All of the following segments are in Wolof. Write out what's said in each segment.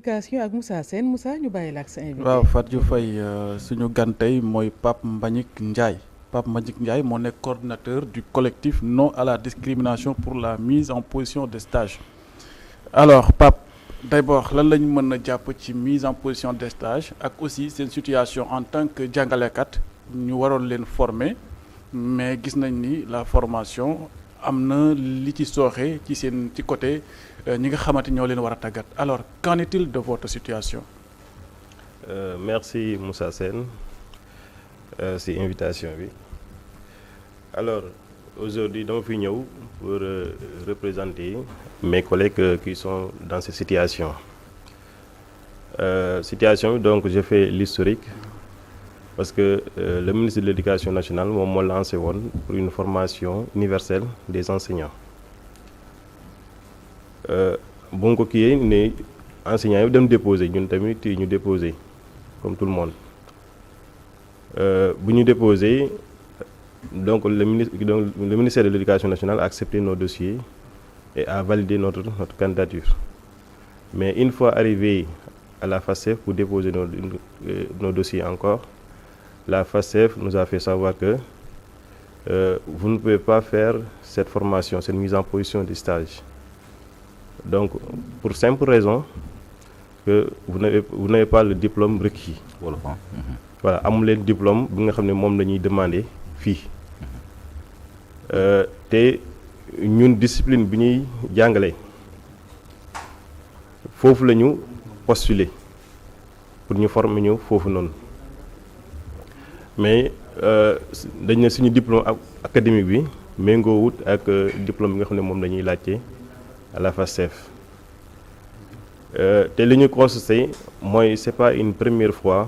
éducation ak Moussa Sène Moussa ñu bàyyi la ak sa invité. waaw Fatou Faye suñu gan tey mooy Pape Mbagnick Ndiaye Pape Mbagnick Ndiaye moo nekk coordinateur du collectif non à la discrimination pour la mise en position de stage. alors Pape d'abord lan lañ mën a jàpp ci mise en position de stage ak aussi seen situation en tant que jàngalekat ñu waroon leen former mais gis nañ ni la formation am na li ci sooxe ci seen ci côté ñi nga xamante ñoo leen war a tàggat alors qu'en est-il de votre situation. Merci Moussa Sène si invitation bi alors aujourd'hui dama fi ñëw pour représenter mes collègues qui sont dans cette situation bi donc je fais l'historique parce que le ministre de l'Éducation nationale moom moo lancé woon pour une formation universelle des enseignants bu nga ko kiiyee ne enseignants yi dem déposer ñun tamit ñu déposer comme tout le monde bu ñu déposer donc le ministère de l'Éducation nationale a accepté nos dossiers et a validé notre candidature mais une fois arrivé à la FASTEF pour déposer nos dossiers encore la FASTEF nous a fait savoir que vous ne pouvez pas faire cette formation, cette mise en position de stage. Donc, pour simple raison que vous n'avez pas le diplôme requis. Voilà, amu leen diplôme bi nga xam ne moom la ñuy demander fii te ñun discipline bi ñuy jàngale foofu la ñu postuler pour ñu former ñu foofu noonu mais dañ ne suñu diplôme académique bi méngoo wut ak diplôme bi nga xam ne moom la ñuy laajte à la FASTEF te li ñu constaté mooy c'est pas une première fois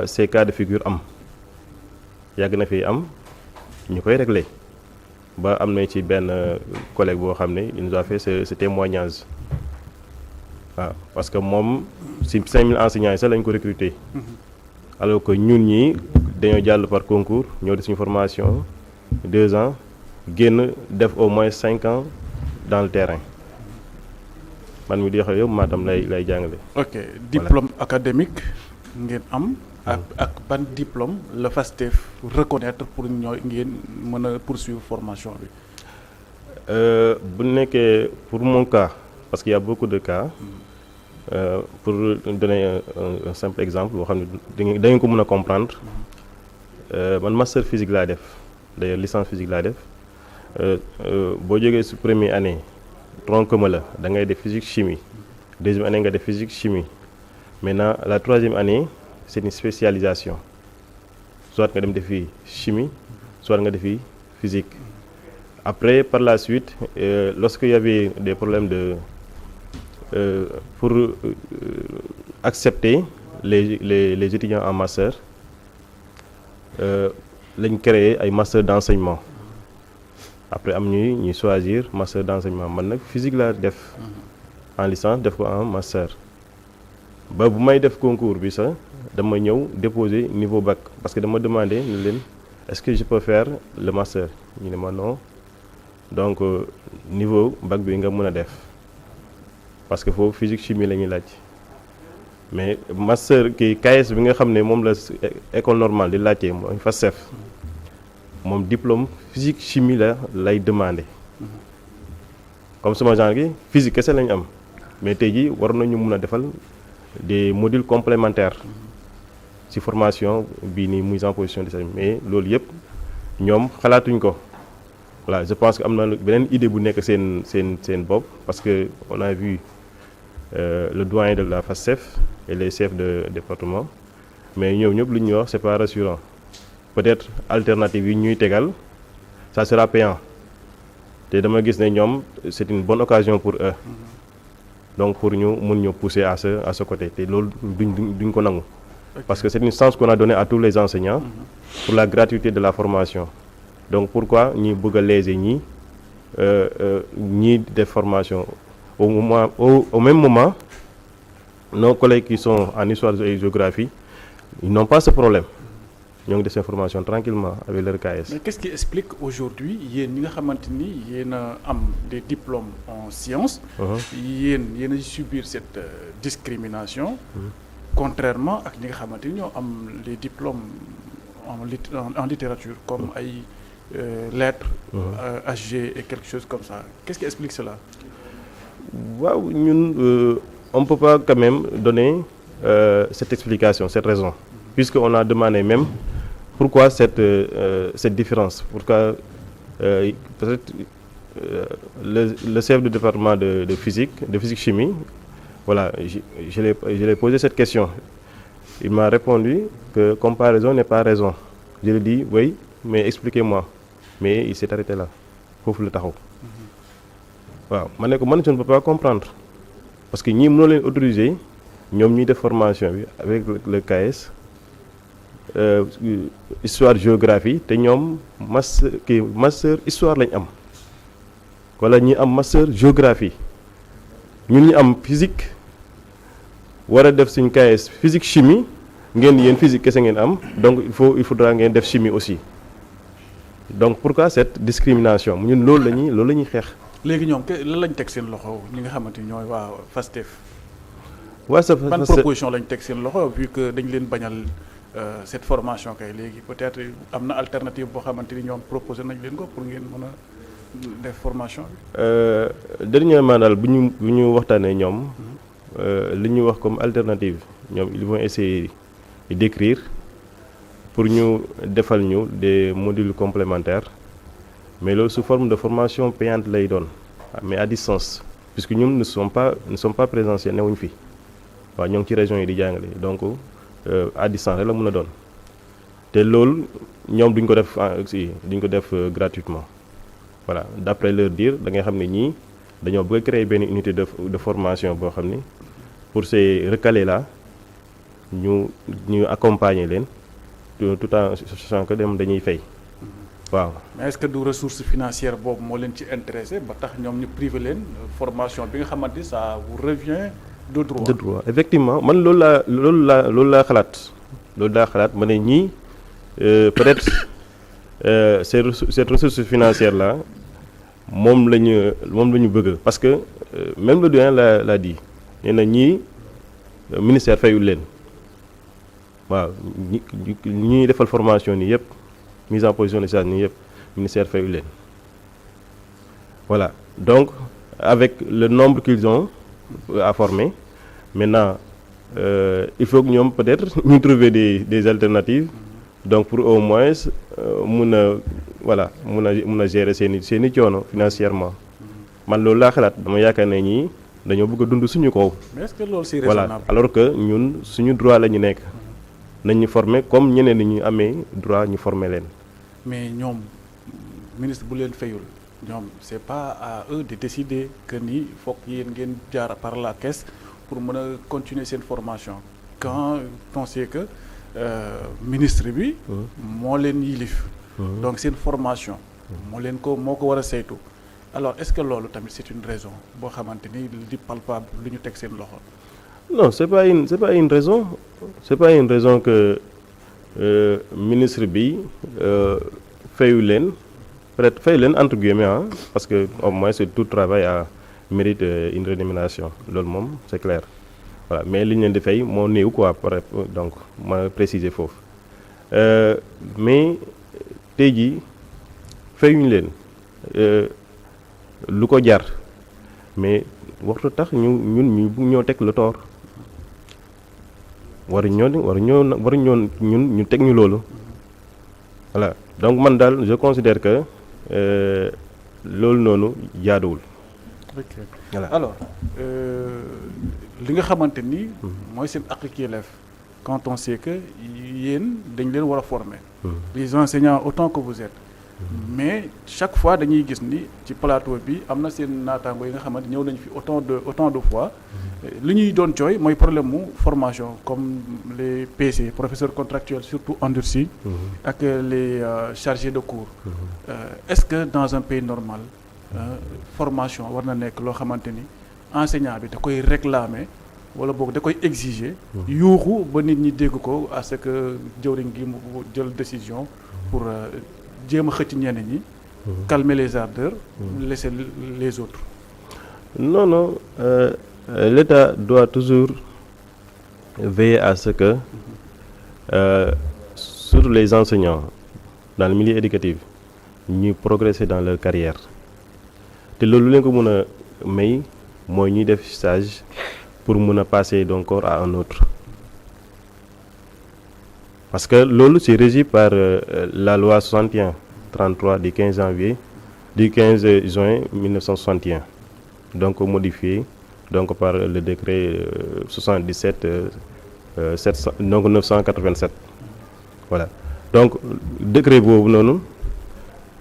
ces cas de figure am yàgg na fi am ñu koy régler ba am na ci benn collègue boo xam ne il nous a fait ce témoignage waaw parce que moom si 5000 enseignants yi sax lañ ko recruter alors que ñun ñii dañoo jàll par concours ñoo def suñu formation 2 ans génn def au moins 5 ans dans le terrain man mi di wax yow Matam lay jàngale. ok diplôme académique ngeen am. ak ban diplôme la FASTEF reconnaître pour ñooy ngeen mën a poursuivre formation bi. bu nekkee pour mon cas parce qu'il y a beaucoup de cas. Pour donner un simple exemple boo xam ne da ngeen ko mën a comprendre man master physique laa def d'ailleurs licence physique laa def boo jógee su première année tronc commun la da ngay def physique chimie deuxième année nga def physique chimie maintenant la troisième année c'est une spécialisation soit nga dem defi chimie soit nga defi physique après par la suite lorsque il y avait des problèmes pour accepter les étudiants en master lañ créé ay master d'enseignement après am ñuy choisir master d'enseignement man nag physique laa def en licence def ko en master ba bu may def concours bi sax dama ñëw déposer niveau bac parce que dama demandé ne leen est-ce que je peux faire le master ñu ne ma non donc niveau bac bi nga mën a def parce que foofu physique chimie la ñuy laaj mais master kii KS bi nga xam ne moom la école normale di laajte mooy FASTEF moom diplôme physique chimie lay demander comme sama genre gi physique kese la ñu am mais tey jii war nañu mun a defal des modules complémentaires ci formation bii nii mise en position de stage mais loolu yëpp ñoom xalaatuñ ko voilà je pense que am na beneen idée bu nekk seen bopp parce que on a vu le doyen de la FASTEF et les chefs de département mais ñoom ñëpp lu ñuy wax c'est pas rassurant peut-être alternative yi ñuy tegal ça sera payant te dama gis ne ñoom c'est une bonne occasion pour eux donc pour ñu mun ñu pousser à ce côté te loolu duñ ko nangu parce que c'est une chance qu'on a donnée à tous les enseignants pour la gratuité de la formation donc pourquoi ñi bëgg a léser ñii def formation au même moment nos collègues qui sont en histoire et géographie ils n'ont pas ce problème ñoo ngi def seen formation tranquillement avec leur KS. Mais qu'est-ce qui explique aujourd'hui yéen ñi nga xamante ni yéen a am des diplômes en sciences. yéen a subir cette discrimination. Contrairement ak ñi nga xamante ni ñoo am les diplômes en littérature comme ay lettres. HG et quelque chose comme ça qu'est-ce qui explique cela? waaw ñun on peut pas quand même donner cette explication, cette raison, puisque on a demandé même pourquoi cette différence, pourquoi peut-être le chef du département de physique chimie, voilà, je l'ai posé cette question. Il m'a répondu que comparaison n'est pas raison. Je lui ai dit oui, mais expliquez-moi. Mais il s'est arrêté là. Foofu la taxaw. waaw ma ne ko man je ne peux pas comprendre parce que ñii mënoo leen autoriser ñoom ñuy def formation bi avec le KS histoire géographie te ñoom master histoire lañ am wala ñi am master géographie ñun ñu am physique war a def suñ KS physique chimie ngeen yéen physique kese ngeen am donc il faudra ngeen def chimie aussi donc pourquoi cette discrimination ñun loolu la ñuy xeex. léegi ñoom lan lañ teg seen loxo ñi nga xamante ni ñooy waa FASTEF. ban proposition lañ teg seen loxo vu que dañ leen bañal cette formation kay léegi peut-être am na alternative boo xamante ni ñoom proposé nañ leen ko pour ngeen mën a def formation bi. dernièrement daal bu ñu waxtaanee ñoom li ñu wax comme alternative ñoom ils vont essayer d'écrire pour ñu defal ñu des modules complémentaires. Mais loolu sous forme de formation payante lay doon mais à distance puisque ñun ne sommes pas présentiels newuñ fi waaw ñoo ngi ci région yi di jàngale donc à distance rek la mën a doon te loolu ñoom duñ ko def gratuitement voilà d'après leur dire da ngay xam ne ñii dañoo bëgg créer benn unité de formation boo xam ni pour ces recalés là ñu accompagner leen tout en sachant que dañuy fay. waaw mais est-ce que du ressource financière boobu moo leen ci intéressé ba tax ñoom ñu privé leen formation bi nga xamante ni ça vous revient de droit. de droit effectivement man loolu laa xalaat ma ne ñii peut-être cette ressource financière là moom la ñu bëgg parce que même le doyen l'a dit nee na ñii ministère fayul leen waaw ñi defal formation nii yëpp. mise en position de stage nii yëpp ministère fayu leen voilà donc avec le nombre qu'ils ont à former maintenant il faut que ñoom peut-être ñu trouver des alternatives donc pour au moins mun a gérer seen i coono financièrement man loolu laa xalaat dama yaakaar ne ñii dañoo bëgg a dund suñu kaw. mais est-ce que loolu c'est raisonnable? voilà alors que ñun suñu droit la ñu nekk. nañ ñu former comme ñeneen ñi ñu amee droit ñu former leen. mais ñoom ministre bu leen fayul ñoom c'est pas à eux de décider que ni foog yéen ngeen jaar par la caisse pour mën a continuer seen formation quand on sait que ministre bi. moo leen yilif. donc seen formation. moo ko war a saytu. alors est-ce que loolu tamit c'est une raison boo xamante ni di palpable lu ñu teg seen loxo. non c'est pas une raison que ministre bi fayu leen peut-être fayu leen entre guillemets parce que au moins c'est tout travail mérite une rémunération loolu moom c'est clair voilà mais li ñu leen di fay moo néew quoi donc ma préciser foofu mais tey jii fayuñu leen lu ko jar mais waxtu tax ñu ñoo teg le tort. waruñoo ñun ñu teg ñu loolu voilà donc man daal je considère que loolu noonu jaaduwul. ok voilà alors li nga xamante ni. mooy seen àq ak yelleef quand on sait que yéen dañ leen war a former. les enseignants autant que vous êtes. mais chaque fois dañuy gis ni ci plateau bi am na seen naataango yi nga xamante ñëw nañu fi autant de fois. li ñuy doon jooy mooy problème mu formation comme les PC professeurs contractuels surtout endurcis. ak les chargés de cours. est-ce que dans un pays normal formation war na nekk loo xamante ni enseignant bi da koy réclamer wala boog da koy exiger yuuxu ba nit ñi dégg ko à ce que jëwriñ gi mu jël décision pour jéem a xëcc ñenn ñi calmer les ardeurs laisser les autres. Non, l'État doit toujours veiller à ce que surtout les enseignants dans le milieu éducatif ñuy progresser dans leur carrière te loolu leen ko mën a may mooy ñuy def stage pour mën a passer d'un corps à un autre parce que loolu c'est régi par la loi 61-33 du 15 juin 1961 donc modifié donc par le décret 987 voilà donc décret boobu noonu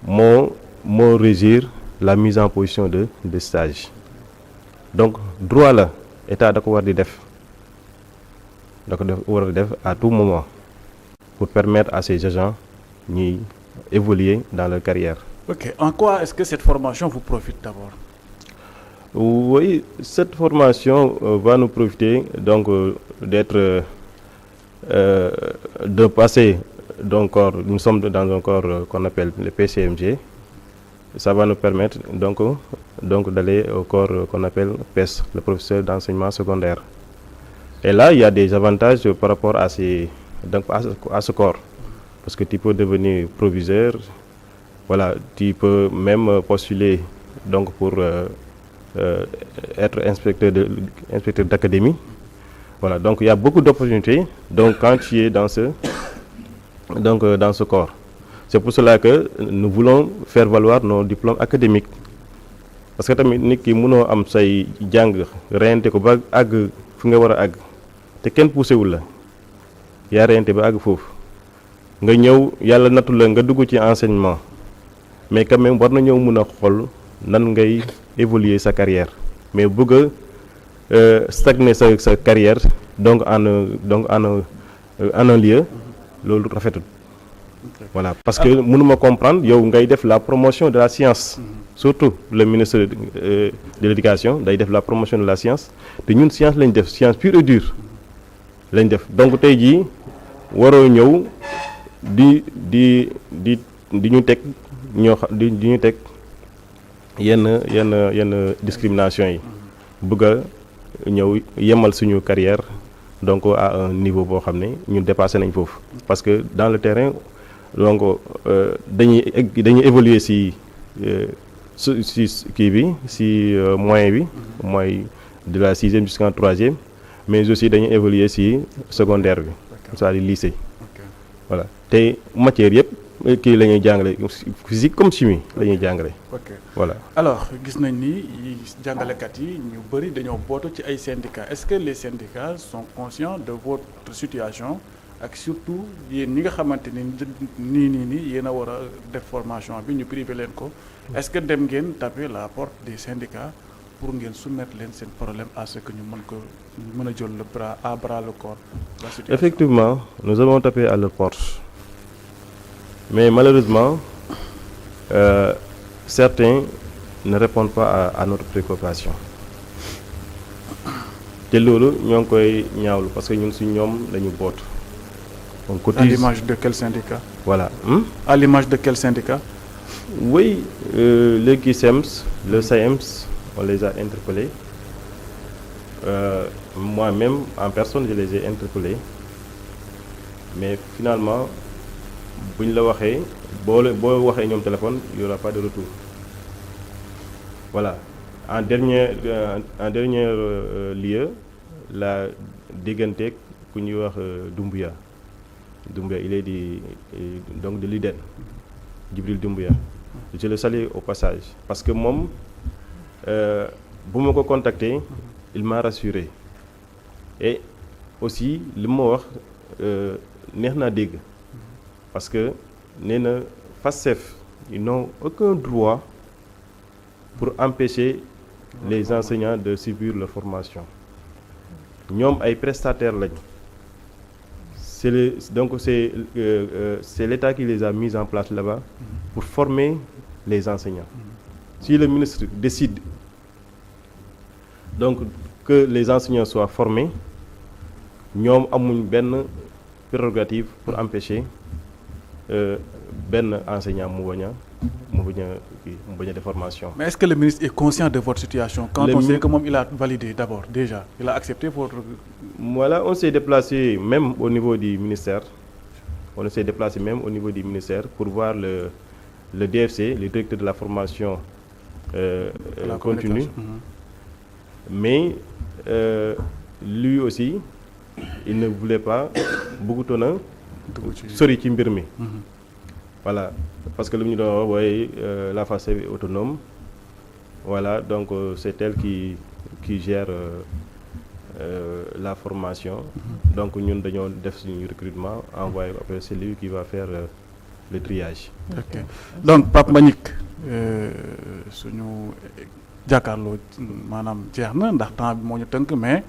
moo régir la mise en position de stage donc droit la état da ko war di def à tout moment pour permettre à ces agents ñuy évoluer dans leur carrière. Ok, en quoi est-ce que cette formation vous profite d'abord? Oui, cette formation va nous profiter donc d'être de passer d'un corps, nous sommes dans un corps qu'on appelle le PCMG. Ça va nous permettre donc d'aller au corps qu'on appelle PES, le professeur d'enseignement secondaire. Et là, il y a des avantages par rapport à ce corps. Parce que tu peux devenir proviseur, voilà, tu peux même postuler donc pour être inspecteur d'académie. Voilà, donc il y a beaucoup d'opportunités donc quand tu es dans ce corps. C'est pour cela que nous voulons faire valoir nos diplômes académiques. Parce que tamit nit ki mënoo am say jàng reyante ko ba àgg fu nga war a àgg te kenn poussé wul la yaa reyante ba àgg foofu nga ñëw yàlla nattu la nga dugg ci enseignement mais quand même war na ñëw mën a xool nan ngay évoluer sa carrière mais bëgg a stagner sa carrière donc en un lieu loolu rafetul. Voilà, parce que mënuma comprendre yow ngay def la promotion de la science surtout le ministre de l'éducation day def la promotion de la science te ñun science lañ def science pure et dure lañ def donc tey jii waroo ñëw di ñu teg di ñu teg yenn discrimination yi bëgg a ñëw yemal suñu carrière donc à un niveau boo xam ne ñun dépassé nañ foofu parce que dans le terrain donc dañuy évoluer si kii bi si moyen bi mooy de la 6e jusqu'en 3e mais aussi dañuy évoluer si secondaire bi c'est-à-dire lycée voilà te matière yëpp kii la ñuy jàngale physique comme chimie la ñuy jàngale. ok voilà alors gis nañ ni jàngalekat yi ñu bëri dañoo bootu ci ay syndicats est-ce que les syndicats sont conscients de votre situation ak surtout yéen ñi nga xamante ni nii yéen a war a def formation bi ñu privé leen ko est-ce que dem ngeen taper la porte des syndicats pour ngeen soumettre leen seen problème à ce que ñu mën a jël le bras à bras le corps la situation. Effectivement nous avons tapé à leur porte mais malheureusement certains ne répondent pas à notre préoccupation te loolu ñoo ngi koy ñaawlu parce que ñun si ñoom lañu boot. On cotise. À l'image de quel syndicat? Voilà. À l'image de quel syndicat? Oui, le QSEMS, le SAEMS, on les a interpellés. Moi-même, en personne, je les ai interpellés. Mais finalement, buñ la waxee boo waxee ñoom téléphone, il n'y aura pas de retour. Voilà. En dernier lieu, la digganteeg ku ñuy wax Doumbouya, il est donc de l'IDEN, Djibril Doumbouya. Je le salue au passage parce que moom bu ma ko contacté il m'a rassuré et aussi li ma wax neex naa dégg parce que nee na FASTEF ils n'ont aucun droit pour empêcher les enseignants de suivre leur formation ñoom ay prestataires lañ. C'est l'État qui les a mis en place là-bas pour former les enseignants. Si le ministre décide donc que les enseignants soient formés ñoom amuñ benn prérogative pour empêcher benn enseignant mu bañ a de formation. Mais est-ce que le ministre est conscient de votre situation quand on sait que moom il a validé d'abord déjà il a accepté votre... Voilà, on s'est déplacé même au niveau du ministère. On s'est déplacé même au niveau du ministère pour voir le DFC, le directeur de la formation continue. Mais lui aussi, il ne voulait pas bëggutoon a sori ci mbir mi. Voilà, parce que lu ñu doon wax la FACEB est autonome. Voilà, donc c'est elle qui gère la formation. Donc ñun dañoo def suñu recrutement envoyé après c'est lui qui va faire le triage. Ok donc Pape Mbagnick suñu jàkkaarloo maanaam jeex na ndax temps bi moo ñu tënk mais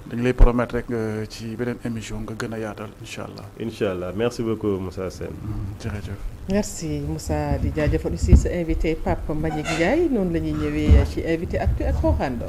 dañu lay promettre rek ci beneen émission nga gën a yaatal incha allah. Incha allah merci beaucoup Moussa Sène. jërëjëf. merci Moussa di jaajëfal aussi sa invité Pape Mbagnick Ndiaye noonu la ñuy ñëwee ci invité Actu ak Xooxaandoo.